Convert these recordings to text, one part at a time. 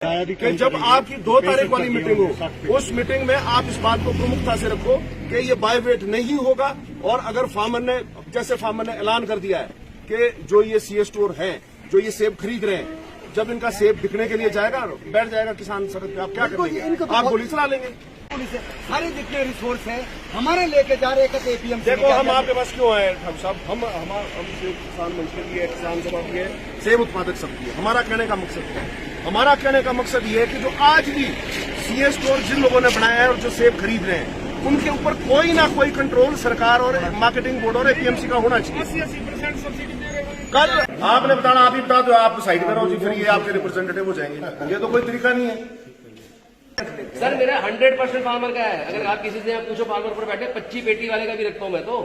कि जब आपकी 2 तारीख वाली मीटिंग हो, उस मीटिंग में आप इस बात को प्रमुखता से रखो कि ये बाय वेट नहीं होगा। और अगर फार्मर ने, जैसे फार्मर ने ऐलान कर दिया है कि जो ये सीए स्टोर हैं, जो ये सेब खरीद रहे हैं, जब इनका सेब बिकने के लिए जाएगा, बैठ जाएगा किसान सड़क पे, आप क्या करेंगे? आप गोली चला लेंगे। सारे जितने रिसोर्स है हमारे लेके जा रहे हैं एपीएम। देखो हम आपके पास क्यों आए ठाकुर साहब, हम सेब किसान मंच के लिए, किसान सभा की है, सेब उत्पादक सब की है। हमारा कहने का मकसद क्या है? हमारा कहने का मकसद ये है कि जो आज भी सीए स्टोर जिन लोगों ने बनाया है और जो सेब खरीद रहे हैं, उनके ऊपर कोई ना कोई कंट्रोल सरकार और मार्केटिंग बोर्ड और एपीएमसी का होना चाहिए। 80% सब्सिडी दे रहे हैं। कल आपने बताना, आप ही बता दो, आप साइड में रहो जी, फिर ये आपके रिप्रेजेंटेटिव हो जाएंगे। ये तो कोई तरीका नहीं है सर। मेरा 100% फार्मर का है। अगर आप किसी से पूछो फार्मर पर बैठे, 25 पेटी वाले का भी रखता हूँ मैं तो।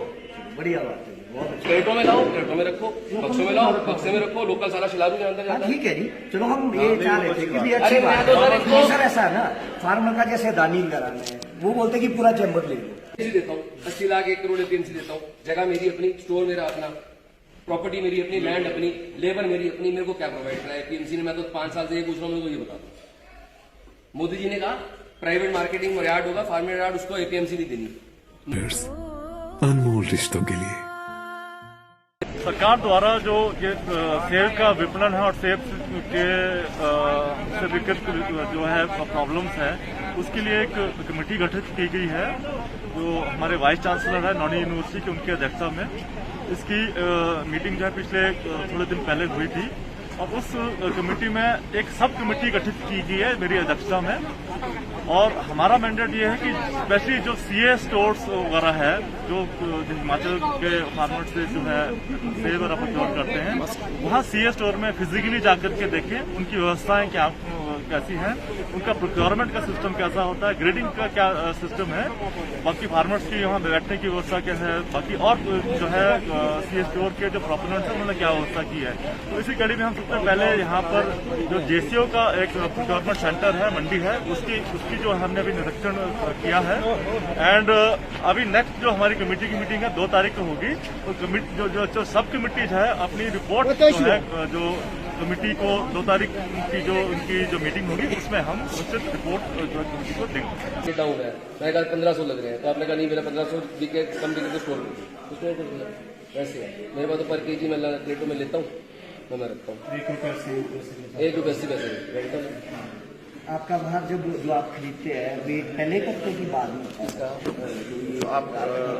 बढ़िया बात है। क्रेटों में लाओ, क्रेटों में रखो, बक्सों में लाओ, बक्से में रखो, लोकल सारा शिलारू के अंदर जाता है। ठीक है जी, चलो हम ये चाह रहे थे कि अच्छी बात है। सर ऐसा है ना, फार्मर का जैसे अदानी कराना है, वो बोलते कि पूरा चैम्बर ले लो। देता हूँ 80 लाख 1 करोड़ एपीएमसी देता हूँ। जगह मेरी अपनी, स्टोर मेरा अपना, प्रॉपर्टी मेरी अपनी, लैंड अपनी, लेबर मेरी अपनी। मेरे को क्या प्रोवाइड करा है एपीएमसी ने? मैं तो 5 साल से ये पूछ रहा हूँ, मेरे को ये बता दो। मोदी जी ने कहा प्राइवेट मार्केटिंग यार्ड होगा, फार्मर यार्ड, उसको एपीएमसी नहीं देनी। अनमोल रिश्तों के लिए सरकार द्वारा जो ये सेब का विपणन है और सेब के से विकसित जो है प्रॉब्लम्स है, उसके लिए एक कमेटी गठित की गई है जो हमारे वाइस चांसलर है नॉनी यूनिवर्सिटी के, उनकी अध्यक्षता में। इसकी मीटिंग जो है पिछले थोड़े दिन पहले हुई थी और उस कमेटी में एक सब कमेटी गठित की गई है मेरी अध्यक्षता में। और हमारा मैंडेट ये है कि स्पेशली जो सीए स्टोर्स वगैरह है, जो हिमाचल के फार्मर से जो है सेब वगैरह प्रोक्योर करते हैं, वहाँ सीए स्टोर में फिजिकली जाकर के देखें उनकी व्यवस्थाएं क्या कैसी हैं, उनका प्रोक्योरमेंट का सिस्टम कैसा होता है, ग्रेडिंग का क्या सिस्टम है, बाकी फार्मर्स की यहाँ बैठने की व्यवस्था क्या है, बाकी और जो है सीए स्टोर के जो प्रोपोनेंट्स हैं उन्होंने क्या व्यवस्था की है। तो इसी कड़ी में हम सबसे पहले यहाँ पर जो जेसीओ का एक प्रोक्योरमेंट सेंटर है, मंडी है, उसकी जो हमने अभी निरीक्षण किया है। एंड अभी नेक्स्ट जो हमारी कमेटी की मीटिंग है 2 तारीख को होगी, तो जो सब कमेटीज है अपनी रिपोर्ट जो है, जो कमेटी को 2 तारीख की जो उनकी जो मीटिंग होगी उसमें हम निश्चित रिपोर्ट जो कमेटी को देंगे। डाउन है, मैंने कहा 1500 लग रहे हैं, तो आपने कहा नहीं मेरा 1500 बिके, कम बिके तो स्टोर उसमें वैसे है। मेरे पास तो पर केजी मैं प्लेटों में लेता हूँ, तो मैं रखता हूँ 1 रुपये 80 पैसे। आपका बाहर जब जो आप खरीदते हैं वेट पहले करते कि बाद में? आप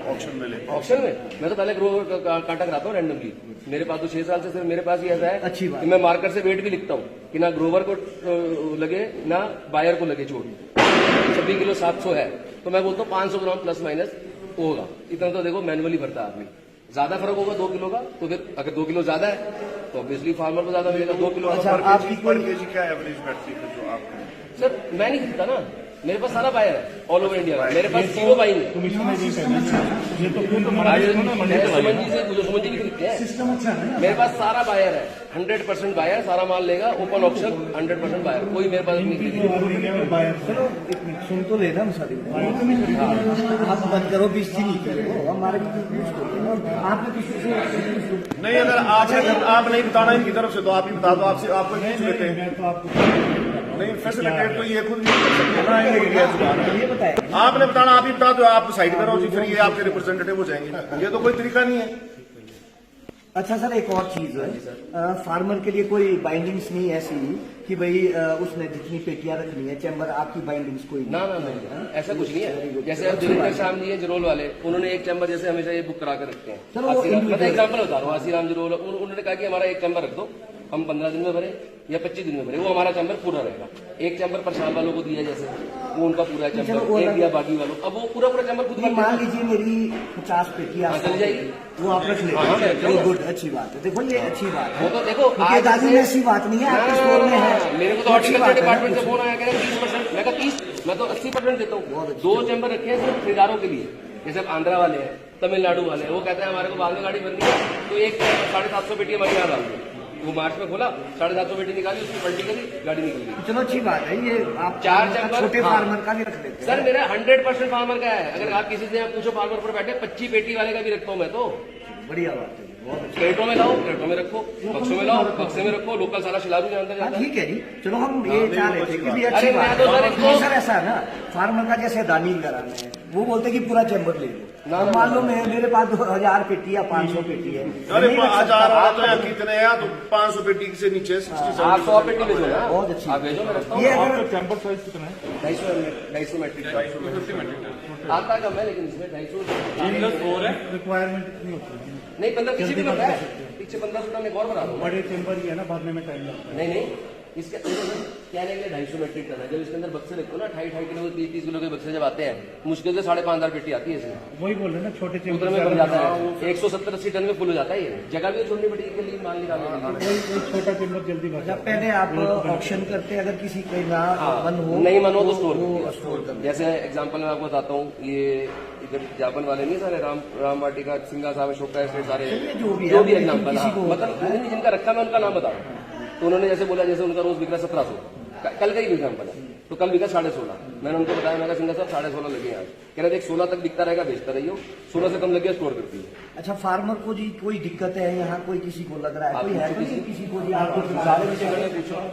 ऑप्शन में ले। ऑप्शन में मैं तो पहले ग्रोवर कांटा कराता हूँ रैंडमली। मेरे पास तो 6 साल से सिर्फ मेरे पास ही ऐसा है। अच्छी बात कि मैं मार्कर से वेट भी लिखता हूँ कि ना ग्रोवर को लगे ना बायर को लगे चोट। 26 किलो 700 है तो मैं बोलता हूँ 500 ग्राम प्लस माइनस होगा। इतना तो देखो मैनुअली भरता है आदमी। ज्यादा फर्क होगा 2 किलो का, तो फिर अगर 2 किलो ज्यादा है तो ऑब्वियसली फार्मर को ज्यादा मिलेगा। 2 किलो आपकी पर केजी क्या एवरेज बैठती है जो आप? सर मैं नहीं खरीदता ना, मेरे पास सारा बायर है ऑल ओवर इंडिया में। मेरे पास 0 बाइंग है। सुमन जी से सुमन जी भी खरीदते हैं। मेरे पास सारा बायर है, 100% बायर, सारा माल लेगा, ओपन ऑप्शन 100% बायर। कोई मेरे पास नहीं खरीदेगा। चलो सुन तो लेना सारी, आप बंद करो, बेइज्जती नहीं करो हमारे। आपने किसी से नहीं, अगर आप नहीं बताना इनकी तरफ से तो आप ही बता दो, आपसे आपको पूछ लेते हैं। नहीं, फैसिलिटेट तो ये खुद नहीं कर सकते। ये बताए आपने बताना, आप ही बता दो, आप साइड में रहो जी, फिर ये आपके रिप्रेजेंटेटिव हो जाएंगे। ये तो कोई तरीका नहीं है। अच्छा सर, एक और चीज है, फार्मर के लिए कोई बाइंडिंग्स नहीं ऐसी कि भाई उसने जितनी पेटियां रखनी है चैम्बर, आपकी बाइंडिंग्स कोई ना ऐसा कुछ नहीं है। जैसे अब दिलीप शाम जी है जरोल वाले, उन्होंने एक चैम्बर जैसे हमेशा ये बुक करा कर रखते हैं। मैं एग्जाम्पल बता रहा हूँ, आसीराम जरोल, उन्होंने कहा कि हमारा एक चैम्बर रख दो, हम 15 दिन में भरे या 25 दिन में भरे, वो हमारा चैम्बर पूरा रहेगा। एक चैम्बर प्रशांत वालों को दिया जैसे, वो उनका पूरा चैम्बर, एक दिया बाकी वालों, अब वो पूरा चैम्बर खुद। मान लीजिए मेरी 50 पेटियां चल जाएगी, वो आप रख लेंगे, गुड, अच्छी बात है। देखो ये अच्छी बात है, वो तो देखो दादी में ऐसी बात नहीं है, आपके स्टोर में है। मेरे को तो हॉर्टिकल्चर डिपार्टमेंट से फोन आया, कह रहे 30%, मैं कहा 30, मैं तो 80% देता हूँ। 2 चैम्बर रखे हैं सिर्फ खरीदारों के लिए, जैसे आंध्रा वाले हैं, तमिलनाडु वाले, वो कहते हैं हमारे को बाद में गाड़ी भरनी है, तो एक 750 पेटी हमारे यहाँ डाल दो। वो मार्च में खोला, 750 पेटी निकाली, उसकी पलटी करी, गाड़ी निकल गई। चलो अच्छी बात है, ये आप 4 चैम्बर छोटे फार्मर का भी रख लेते हैं। सर मेरा 100% फार्मर का है। अगर आप किसी से पूछो फार्मर पर बैठे, 25 पेटी वाले का भी रखता हूँ मैं तो। बढ़िया बात है। क्रेटों में लाओ, क्रेटों में रखो, बक्सों में लाओ, बक्से में रखो, लोकल सारा शिलारू के अंदर जाता है। ठीक है जी, चलो हम ये चाह रहे थे कि भी अच्छी अरे बात मैं तो सर है। इसको- सर ऐसा है ना, फार्मर का जैसे दानी कराना है, वो बोलते कि पूरा चैम्बर ले लो। अब मान लो मेरे पास 2000 पेटी या 500 पेटी है, अरे नहीं रख 1000 सकता। वाला तो यहाँ कितने हैं तो 500 पेटी से नीचे 60 आप 100 पेटी भेजो ना, बहुत अच्छी। आप भेजो, मैं रखता हूँ। ये अगर चैम्बर साइज कितना है? 250 मैट्रिक टन आता कम है, लेकिन इसमें 250 रिक्वायरमेंट कितनी होती है? नहीं 15 किसी भी में है, पीछे 15 में एक और बना दो। बड़े चैम्बर ही है ना, भरने में टाइम लगता है। नहीं इसके कहने के लिए 250 मैट्रिक टन है। जब इसके अंदर बक्से रखो ना 2.5 किलो 30 किलो के बक्से जब आते हैं, मुश्किल से 5,500 पेटी आती है इसमें। वही बोल रहे हैं ना, छोटे उतना में भर जाता है, 170-80 टन में फुल हो जाता है। ये जगह भी छोटी बड़ी के लिए माल निकालने के लिए। कोई छोटा चैम्बर जल्दी भर जब पहले आप ऑप्शन करते अगर किसी का ना मन हो, नहीं मन हो तो स्टोर स्टोर कर। जैसे एग्जांपल मैं आपको बताता हूँ, ये इधर जापन वाले नहीं सारे राम वाटिका सिंगा साहब अशोका एस्टेट सारे जो भी है, जो भी लेकिन एग्जाम्पल, किसी को मतलब उन्होंने जिनका रखा मैं उनका नाम बता रहा हूँ। तो उन्होंने जैसे बोला, जैसे उनका रोज बिक रहा 1700, कल का ही एग्जाम्पल है, तो कल बिका 16.5। मैंने उनको बताया, मैं सिंगा साहब 16.5 लगे आज, कह रहे थे 16 तक बिकता रहेगा, बेचता रहियो, 16 से कम लगे स्टोर करती है। अच्छा, फार्मर को जी कोई दिक्कत है यहाँ, कोई किसी को लग रहा है, कोई है पूछो किसी को जी, आपको सारे विषय पूछो,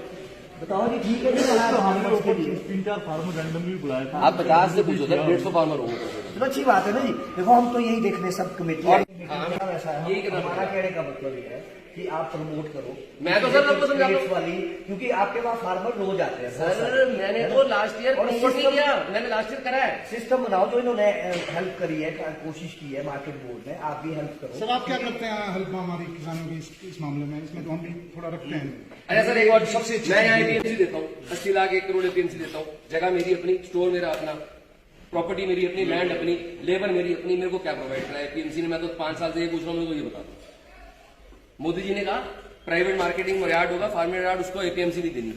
बताओ जी। ठीक है जी, फार्मर के लिए 3-4 फार्मर रैंडमली बुलाए थे। आप 50 से पूछो सर, 150 फार्मर होंगे। चलो अच्छी बात है ना जी। देखो हम तो यही देखने सब कमेटी ऐसा है, यही करना हमारा कहने का मतलब ये है कि आप प्रमोट करो। मैं तो सर सबको समझाता हूँ। वाली, क्योंकि आपके पास फार्मर रोज आते हैं। सर मैंने तो लास्ट ईयर प्रमोट नहीं किया, मैंने लास्ट ईयर करा है। सिस्टम बनाओ, जो इन्होंने हेल्प करी है, कोशिश की है मार्केट बोर्ड ने, आप भी हेल्प करो। सर आप क्या करते हैं हेल्प हमारी किसानों की इस मामले में? इसमें तो हम भी थोड़ा रखते हैं। अरे सर एक और सबसे मैं यहाँ एपीएमसी देता हूँ, 80 लाख 1 करोड़ एपीएमसी देता हूँ। जगह मेरी अपनी, स्टोर मेरा अपना, प्रॉपर्टी मेरी अपनी, लैंड अपनी, लेबर मेरी अपनी। मेरे को क्या प्रोवाइड करा है एपीएमसी ने? मैं तो 5 साल से ये पूछ रहा हूँ, मेरे को ये बता दो। मोदी जी ने कहा प्राइवेट मार्केटिंग यार्ड होगा, फार्मर यार्ड, उसको एपीएमसी नहीं देनी।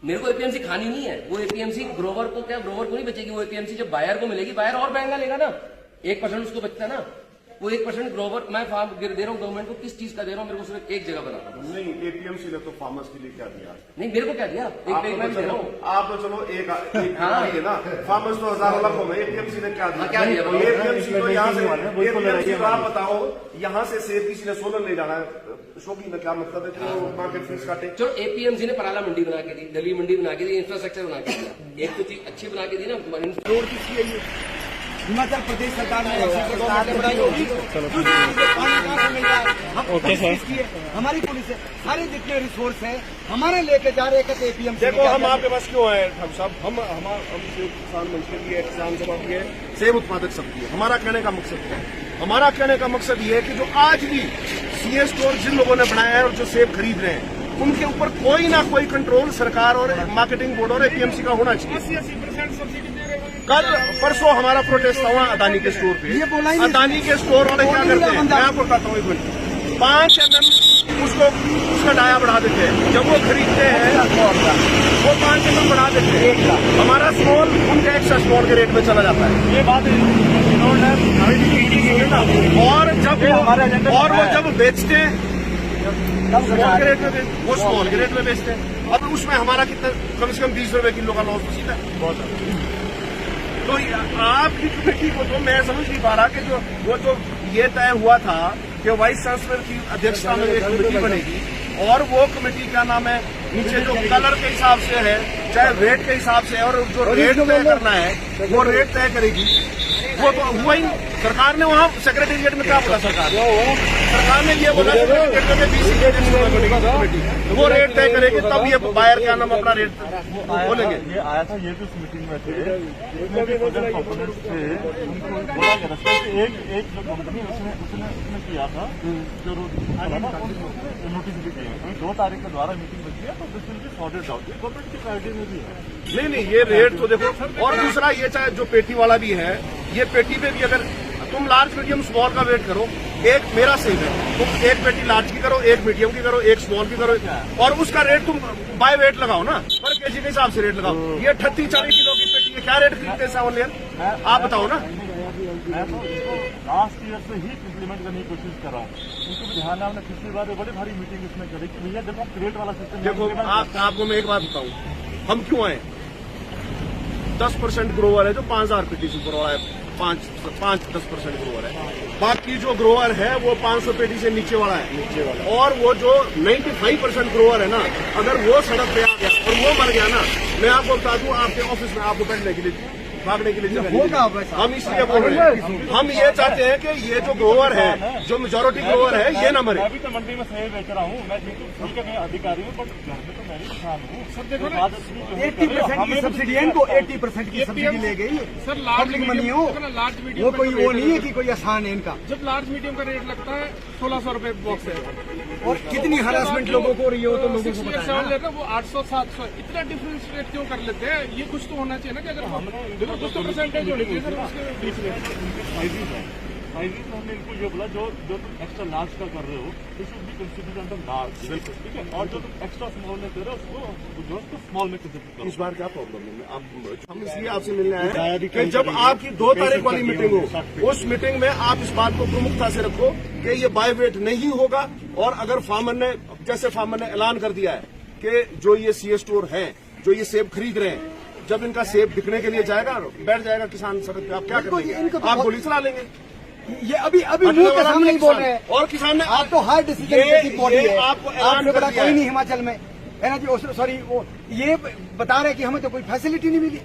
मेरे को एपीएमसी खानी नहीं है। वो एपीएमसी ग्रोवर को क्या, ग्रोवर को नहीं बचेगी वो एपीएमसी, जब बायर को मिलेगी, बायर और महंगा लेगा ना, 1% उसको बचता है ना। वो 1% ग्रोवर मैं फार्म दे रहा हूँ गवर्नमेंट को, किस चीज का दे रहा हूँ? मेरे को सिर्फ एक जगह बना रहा हूँ। नहीं, एपीएमसी ने तो फार्मर्स के लिए क्या दिया? नहीं मेरे को क्या दिया, एक मैं दे रहा हूँ। आप तो चलो एक है ना, फार्मर्स तो हजारों लाखों में, एपीएमसी ने क्या दिया? क्या दिया? एपीएमसी तो यहाँ से, एपीएमसी तो आप बताओ, यहाँ से सेब किसी ने सोलन ले जाना है, शौकीन में क्या मतलब है कि वो मार्केट फीस काटे? चलो एपीएमसी ने पराला मंडी बना के दी, दिल्ली मंडी बना के दी, इंफ्रास्ट्रक्चर बना के दिया, एक तो चीज अच्छी बना के दी ना। रोड किसकी है ये? हिमाचल प्रदेश सरकार ने बनाई होगी। ओके सर, हमारी पुलिस है, सारे जितने रिसोर्स है हमारे लेके जा रहे हैं एपीएम। देखो हम आपके पास क्यों आए ठाकुर साहब, हम संयुक्त किसान मंच के लिए, किसान सभा के सेब उत्पादक सब की, हमारा कहने का मकसद है, हमारा कहने का मकसद ये है कि जो आज भी सीएस स्टोर जिन लोगों ने बनाया है और जो सेब खरीद रहे हैं, उनके ऊपर कोई ना कोई कंट्रोल सरकार और मार्केटिंग बोर्ड और एपीएमसी का होना चाहिए। 80% सब्सिडी दे रहे हैं। कल परसों हमारा प्रोटेस्ट हुआ अदानी के स्टोर पे। अदानी के स्टोर वाले क्या करते हैं, मैं आपको बताता हूँ, 5 mm उसका डाया बढ़ा देते हैं। जब वो खरीदते हैं वो 5 mm बढ़ा देते हैं, हमारा स्टॉल उनके एक्स्ट्रा स्टॉल के रेट में चला जाता है। ये बात इन्होंने और वो जब बेचते हैं स्मॉल के रेट में, वो स्मॉल के रेट में बेचते हैं। अब उसमें हमारा कितना, कम से कम 20 रुपए किलो का लॉस तो सीधा है। तो आपकी कमेटी को तो मैं समझ नहीं पा रहा कि जो ये तय हुआ था कि वाइस चांसलर की अध्यक्षता में एक कमेटी बनेगी और वो कमेटी क्या नाम है, नीचे जो कलर के हिसाब से है, चाहे रेट के हिसाब से, और जो रेट तय करना है वो रेट तय करेगी। वो तो हुआ ही, सरकार ने वहाँ सेक्रेटेरिएट में क्या बोला? सरकार ने ये बोला वो रेट तय करेगी, तब ये बायर क्या नाम अपना रेट बोलेंगे। ये आया था, ये जो इस मीटिंग में थे, इसमें भी प्रोजेक्ट कंपोनेंट्स थे, उनको बोला गया था एक जो कंपनी उसने किया था, जो नोटिस भी किया 2 तारीख के द्वारा मीटिंग बची है, तो this will be sorted out. ये गवर्नमेंट की प्रायोरिटी में भी है। नहीं, ये रेट तो देखो। और दूसरा ये, चाहे जो पेटी वाला भी है, ये पेटी पे भी अगर तुम लार्ज मीडियम स्मॉल का वेट करो, एक मेरा सेब है, तुम एक पेटी लार्ज की करो, एक मीडियम की करो, एक स्मॉल की करो, और उसका रेट तुम बाय वेट लगाओ ना, पर केजी के हिसाब से रेट लगाओ। ये 38-40 किलो की पेटी है, क्या रेट खरीदते हैं सावन लेयर? आप बताओ ना। मैं तो इसको लास्ट ईयर से ही इम्प्लीमेंट करने की कोशिश कर रहा हूँ। उनको भी ध्यान है, हमने पिछली बार बड़ी भारी मीटिंग इसमें करी कि भैया देखो क्रेट वाला सिस्टम। देखो आपको मैं एक बात बताऊं, हम क्यों आए? 10% ग्रोवर है जो 5000 पेटी से ऊपर वाला है, 5-10% ग्रोअर है। बाकी जो ग्रोअर है वो 500 पेटी से नीचे वाला है। और वो जो 95% ग्रोअर है ना, अगर वो सड़क पे आ गया और वो मर गया ना, मैं आपको बता दूं, आपके ऑफिस में आपको बैठने के लिए, भागने के लिए जगह नहीं होगी। हम इसलिए बोल रहे हैं, हम ये चाहते हैं कि ये जो ग्रोअर है, जो मेजोरिटी ग्रोअर है, ये ना मरे। मैं भी तो मंडी में सेब बेच रहा हूँ, मैं बिल्कुल फ्री का अधिकारी हूँ, बट घर में तो मैं भी किसान हूँ। सर देखो ना, 80% की सब्सिडी है, इनको 80% की सब्सिडी ले गई सर पब्लिक मनी हो, लार्ज मीडियम वो कोई वो नहीं है कि कोई आसान है इनका। जब लार्ज मीडियम का रेट लगता है 1600 रुपए बॉक्स है, और कितनी हरासमेंट लोगों को हो रही है, वो तो लोगों को पता है ना। वो 800-700 इतना डिफरेंस रेट क्यों कर लेते हैं? ये कुछ तो होना चाहिए ना, कि अगर हम देखो कुछ तो परसेंटेज होनी चाहिए सर उसके बीच में। फाइव हमने इनको ये बोला, जो तुम एक्स्ट्रा लार्ज का कर रहे हो, it should be considered under large, ठीक है, और जो तुम एक्स्ट्रा स्मॉल में कर रहे हो, उसको स्मॉल में कंसीडर करो। इस बार क्या प्रॉब्लम है? हम इसलिए आपसे मिलने आए हैं कि जब आपकी 2 तारीख वाली मीटिंग हो, उस मीटिंग में आप इस बात को प्रमुखता से रखो कि ये बाय वेट नहीं होगा। और अगर फार्मर ने, जैसे फार्मर ने ऐलान कर दिया है कि जो ये सीए स्टोर हैं, जो ये सेब खरीद रहे हैं, जब इनका सेब बिकने के लिए जाएगा, बैठ जाएगा किसान सड़क पे, आप क्या करेंगे? आप गोली चला लेंगे। ये अभी मुंह के सामने ही बोल रहे हैं। और किसान ने, आप तो हार्ड डिसीजन बॉडी है, आपको ऐलान आपने कर बड़ा दिया कोई है। नहीं हिमाचल में है ना जी, सॉरी, वो ये बता रहे कि हमें तो कोई फैसिलिटी नहीं मिली।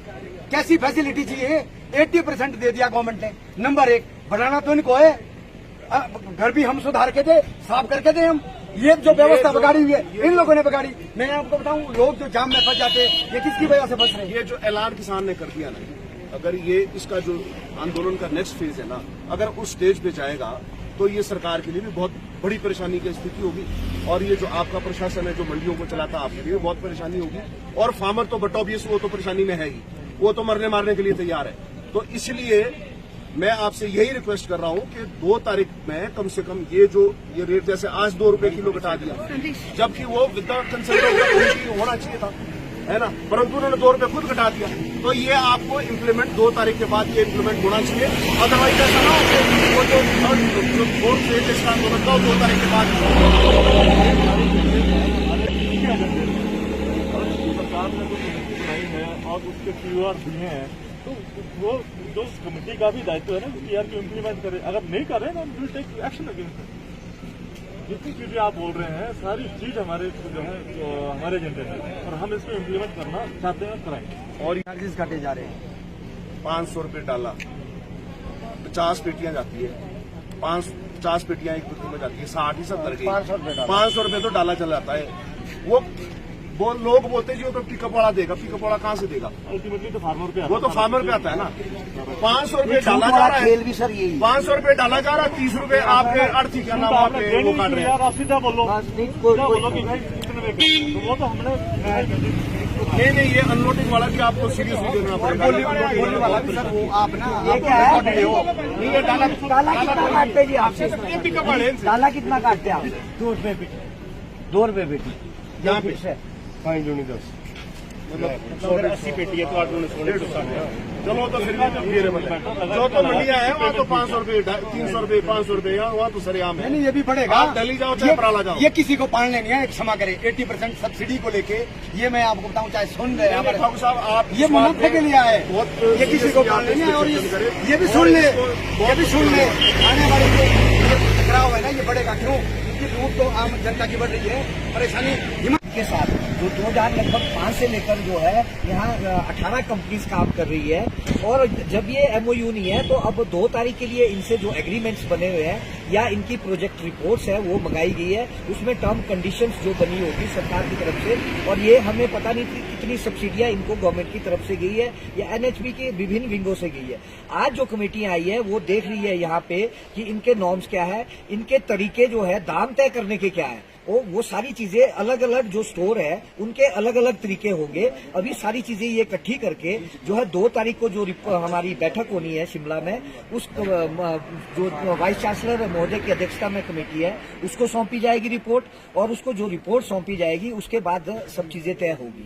कैसी फैसिलिटी चाहिए? 80% दे दिया गवर्नमेंट ने। नंबर 1, बढ़ाना तो इनको है, घर भी हम सुधार के थे, साफ करके थे हम। ये जो व्यवस्था बिगाड़ी हुई है, इन लोगों ने बिगाड़ी। मैं आपको बताऊं, लोग जो जाम में फंस जाते हैं, ये किसकी वजह से फंस रहे हैं? ये जो ऐलान किसान ने कर दिया ना, अगर ये इसका जो आंदोलन का नेक्स्ट फेज है ना, अगर उस स्टेज पे जाएगा, तो ये सरकार के लिए भी बहुत बड़ी परेशानी की स्थिति होगी। और ये जो आपका प्रशासन है, जो मंडियों को चलाता है, आपके लिए बहुत परेशानी होगी। और फार्मर तो बट ऑब्वियस वो तो परेशानी में है ही, वो तो मरने मारने के लिए तैयार है। तो इसलिए मैं आपसे यही रिक्वेस्ट कर रहा हूं कि 2 तारीख में कम से कम ये रेट, जैसे आज 2 रुपए किलो घटा दिया, जबकि वो विदाउट कंसल्टेंट होना चाहिए था, है ना, परंतु उन्होंने 2 रुपए खुद घटा दिया। तो ये आपको इम्प्लीमेंट 2 तारीख के बाद ये इम्प्लीमेंट होना चाहिए। अदरवाइज ऐसा ना हो कि वो जो 4th फेज इसका आंदोलन का 2 तारीख के बाद सरकार ने जो कमेटी बनाई है और उसके पीआर दिए हैं, तो वो जो कमेटी का भी दायित्व है ना, पीआर को इम्प्लीमेंट करे। अगर नहीं करे तो हम विल टेक एक्शन अगेंस्ट। जितनी चीजें आप बोल रहे हैं, सारी चीज हमारे जो है हमारे एजेंडे में, और हम इसको इम्प्लीमेंट करना चाहते हैं, कराएंगे। और चार्जेस काटे जा रहे हैं। 500 रुपये डाला, 50 पेटियां जाती है, 50 पेटियां एक पेटी में जाती है, 60 ही 70 की 500 रुपये तो डाला चला जाता है। वो लोग बोलते जी वो तो पिकअप वाला देगा, पिकअप वाला कहाँ से देगा? अल्टीमेटली तो फार्मर पे, वो तो फार्मर पे आता है ना। 500 रुपये डाला जा रहा है, खेल भी सर यही 500 रुपये डाला जा रहा है, 30 रुपये आपके अर्थी क्या नाम आपके वो काट रहे हैं। यार आप सीधा बोलो, नहीं, सीधा बोलो कि भाई कितने में कर, तो वो तो हमने नहीं, ये अनलोडिंग वाला भी आपको सीरियसली देखना पड़ेगा। बोलने वाला भी सर, वो आप ना, ये क्या है? नहीं, ये डाला कितना काटते जी आपसे? ये पिकअप वाले हैं। डाला कितना काटते आप? 2 रुपए बेटी, 2 रुपए बेटी यहाँ पे से। 5 दूनी 10, मतलब 80 पेटी है तो 8 दूनी 16, चलो तो फिर भी फेयरेबल है। जो तो मंडियां हैं वहाँ तो 500 रुपये, 300 रुपये, 500 रुपये, वहाँ तो सरेआम है। नहीं, ये भी बढ़ेगा। आप दिल्ली जाओ चाहे पराला जाओ, ये किसी को पालने नहीं है, क्षमा करें। 80% सब्सिडी को लेके ये मैं आपको बताऊं, चाहे सुन रहे हैं ठाकुर साहब, आप ये मुनाफे के लिए आए, ये किसी को पालने नहीं है। और ये भी सुन ले, आने वाले जो टकराव है ना, ये बढ़ेगा। क्यों? क्योंकि लूट तो आम जनता की बढ़ रही है, परेशानी के साथ जो 2005 से लेकर जो है यहाँ 18 कंपनीज काम कर रही है। और जब ये एमओयू नहीं है, तो अब 2 तारीख के लिए इनसे जो एग्रीमेंट्स बने हुए हैं या इनकी प्रोजेक्ट रिपोर्ट्स है वो मंगाई गई है, उसमें टर्म कंडीशंस जो बनी होगी सरकार की तरफ से। और ये हमें पता नहीं थी कितनी सब्सिडियां इनको गवर्नमेंट की तरफ से गई है या एनएचबी के विभिन्न विंगों से गई है। आज जो कमेटी आई है वो देख रही है यहाँ पे कि इनके नॉर्म्स क्या है, इनके तरीके जो है दाम तय करने के क्या है। वो सारी चीजें अलग अलग जो स्टोर है उनके अलग अलग तरीके होंगे। अभी सारी चीजें ये इकट्ठी करके जो है 2 तारीख को जो हमारी बैठक होनी है शिमला में, उस जो वाइस चांसलर महोदय की अध्यक्षता में कमेटी है उसको सौंपी जाएगी रिपोर्ट, और उसको जो रिपोर्ट सौंपी जाएगी उसके बाद सब चीजें तय होगी।